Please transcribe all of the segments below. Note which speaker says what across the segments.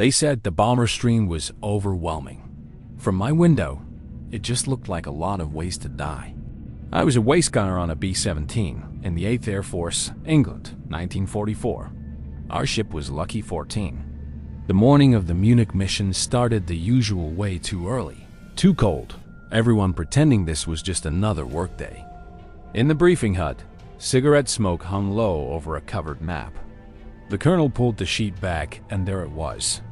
Speaker 1: They said the bomber stream was overwhelming. From my window, it just looked like a lot of ways to die. I was a waist gunner on a B-17 in the 8th Air Force, England, 1944. Our ship was Lucky 14. The morning of the Munich mission started the usual way too early. Too cold, everyone pretending this was just another workday. In the briefing hut, cigarette smoke hung low over a covered map. The colonel pulled the sheet back, and there it was.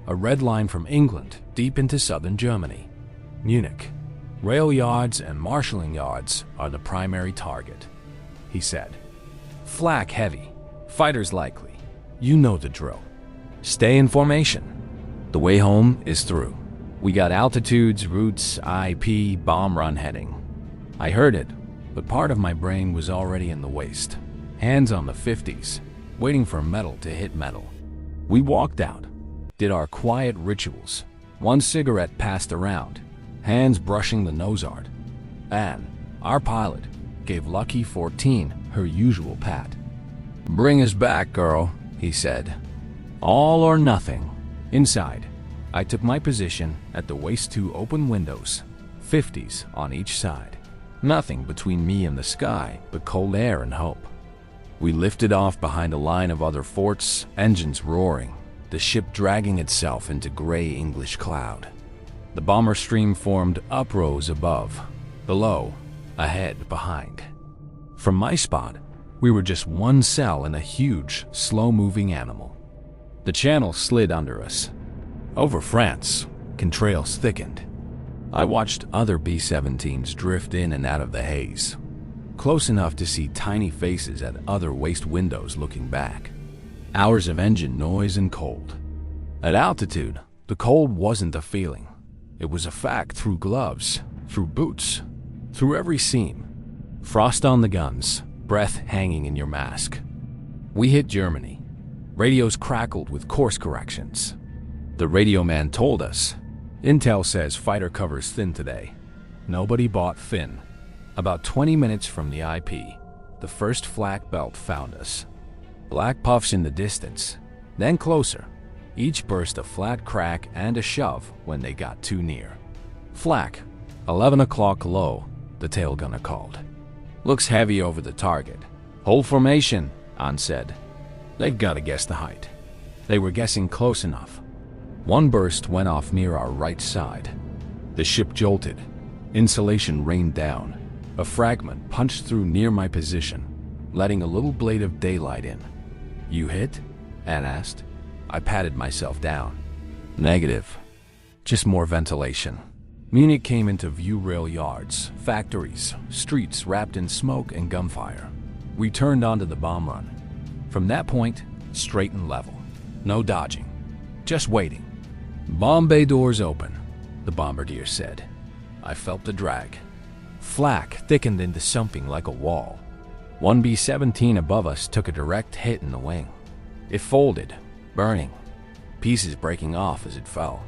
Speaker 1: A red line from England deep into southern Germany. Munich. Rail yards and marshalling yards are the primary target, he said. Flak heavy, fighters likely. You know the drill. Stay in formation. The way home is through. We got altitudes, routes, IP, bomb run heading. I heard it, but part of my brain was already in the waist. Hands on the 50s, waiting for metal to hit metal. We walked out, did our quiet rituals. One cigarette passed around, hands brushing the nose art. And our pilot gave Lucky 14 her usual pat. Bring us back, girl, he said. All or nothing. Inside, I took my position at the waist 2 open windows, 50s on each side. Nothing between me and the sky but cold air and hope. We lifted off behind a line of other forts, engines roaring, the ship dragging itself into gray English cloud. The bomber stream formed uprows above, below, ahead, behind. From my spot, we were just one cell in a huge, slow-moving animal. The channel slid under us. Over France, contrails thickened. I watched other B-17s drift in and out of the haze, close enough to see tiny faces at other waist windows looking back. Hours of engine noise and cold. At altitude, the cold wasn't a feeling. It was a fact through gloves, through boots, through every seam. Frost on the guns, breath hanging in your mask. We hit Germany. Radios crackled with course corrections. The radio man told us, "Intel says fighter cover's thin today." Nobody bought thin. About 20 minutes from the IP, the first flak belt found us. Black puffs in the distance, then closer. Each burst a flat crack and a shove when they got too near. Flak, 11 o'clock low, the tail gunner called. Looks heavy over the target. Hold formation, An said. They've got to guess the height. They were guessing close enough. One burst went off near our right side. The ship jolted. Insulation rained down. A fragment punched through near my position, letting a little blade of daylight in. You hit? Ann asked. I patted myself down. Negative. Just more ventilation. Munich came into view. Rail yards, factories, streets wrapped in smoke and gunfire. We turned onto the bomb run. From that point, straight and level. No dodging. Just waiting. Bomb bay doors open, the bombardier said. I felt the drag. Flak thickened into something like a wall. One B-17 above us took a direct hit in the wing. It folded, burning, pieces breaking off as it fell.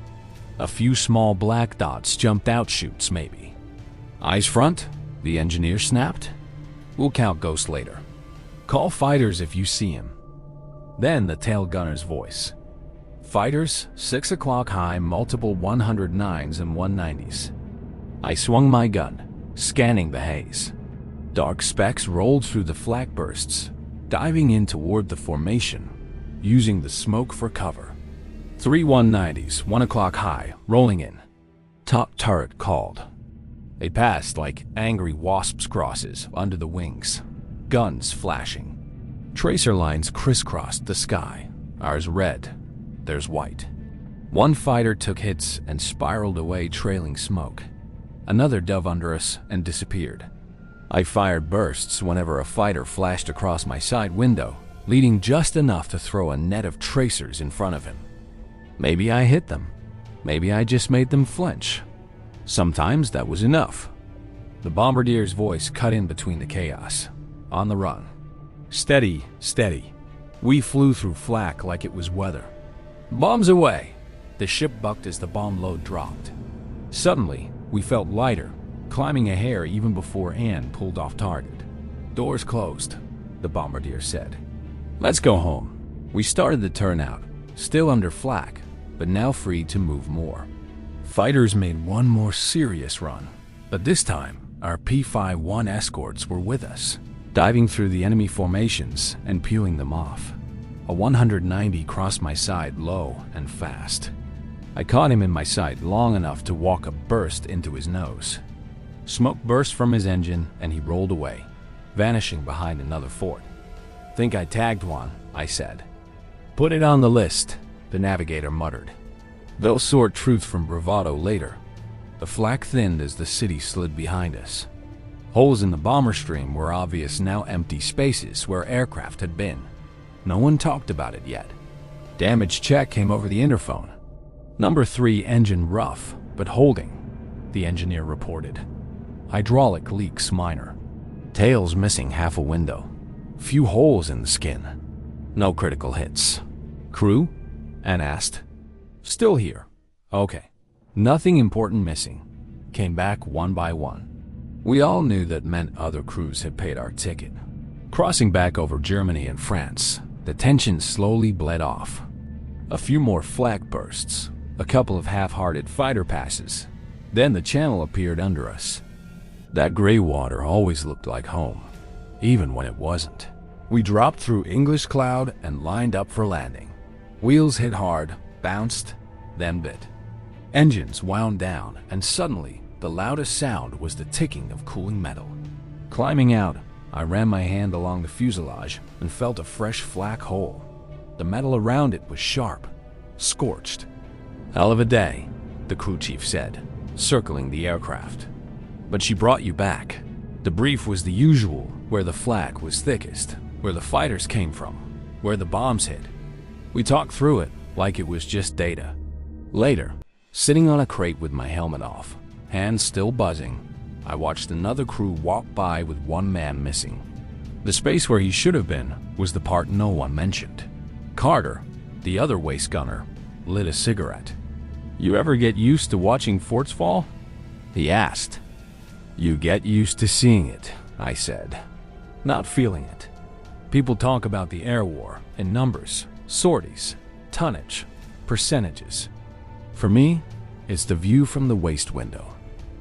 Speaker 1: A few small black dots jumped out chutes, maybe. Eyes front, the engineer snapped. We'll count ghosts later. Call fighters if you see him. Then the tail gunner's voice. Fighters, 6 o'clock high, multiple 109s and 190s. I swung my gun, scanning the haze. Dark specks rolled through the flak bursts, diving in toward the formation, using the smoke for cover. 3 190s, 1 o'clock high, rolling in. Top turret called. They passed like angry wasps' crosses under the wings, guns flashing. Tracer lines crisscrossed the sky, ours red, theirs white. One fighter took hits and spiraled away, trailing smoke. Another dove under us and disappeared. I fired bursts whenever a fighter flashed across my side window, leading just enough to throw a net of tracers in front of him. Maybe I hit them. Maybe I just made them flinch. Sometimes that was enough. The bombardier's voice cut in between the chaos. On the run. Steady, steady. We flew through flak like it was weather. Bombs away! The ship bucked as the bomb load dropped. Suddenly, we felt lighter, climbing a hair even before Ann pulled off target. Doors closed, the bombardier said. Let's go home. We started the turnout, still under flak, but now free to move more. Fighters made one more serious run, but this time our P-51 escorts were with us, diving through the enemy formations and peeling them off. A 190 crossed my side low and fast. I caught him in my sight long enough to walk a burst into his nose. Smoke burst from his engine and he rolled away, vanishing behind another fort. "Think I tagged one," I said. "Put it on the list," the navigator muttered. "They'll sort truth from bravado later." The flak thinned as the city slid behind us. Holes in the bomber stream were obvious, now empty spaces where aircraft had been. No one talked about it yet. Damage check came over the interphone. "Number 3 engine rough, but holding," the engineer reported. "Hydraulic leaks minor. Tails missing half a window. Few holes in the skin. No critical hits." "Crew?" Ann asked. "Still here." "Okay. Nothing important missing." Came back one by one. We all knew that meant other crews had paid our ticket. Crossing back over Germany and France, the tension slowly bled off. A few more flak bursts, a couple of half-hearted fighter passes. Then the channel appeared under us. That gray water always looked like home, even when it wasn't. We dropped through English cloud and lined up for landing. Wheels hit hard, bounced, then bit. Engines wound down, and suddenly, the loudest sound was the ticking of cooling metal. Climbing out, I ran my hand along the fuselage and felt a fresh flak hole. The metal around it was sharp, scorched. "Hell of a day," the crew chief said, circling the aircraft. "But she brought you back." The brief was the usual, where the flak was thickest, where the fighters came from, where the bombs hit. We talked through it like it was just data. Later, sitting on a crate with my helmet off, hands still buzzing, I watched another crew walk by with one man missing. The space where he should have been was the part no one mentioned. Carter, the other waist gunner, lit a cigarette. "You ever get used to watching forts fall?" he asked. "You get used to seeing it," I said, not feeling it. People talk about the air war in numbers, sorties, tonnage, percentages. For me, it's the view from the waist window.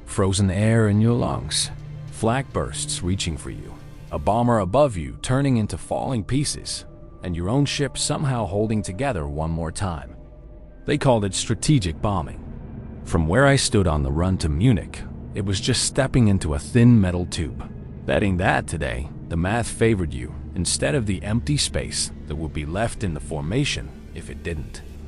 Speaker 1: Frozen air in your lungs, flak bursts reaching for you, a bomber above you turning into falling pieces, and your own ship somehow holding together one more time. They called it strategic bombing. From where I stood on the run to Munich, it was just stepping into a thin metal tube. Betting that today, the math favored you instead of the empty space that would be left in the formation if it didn't.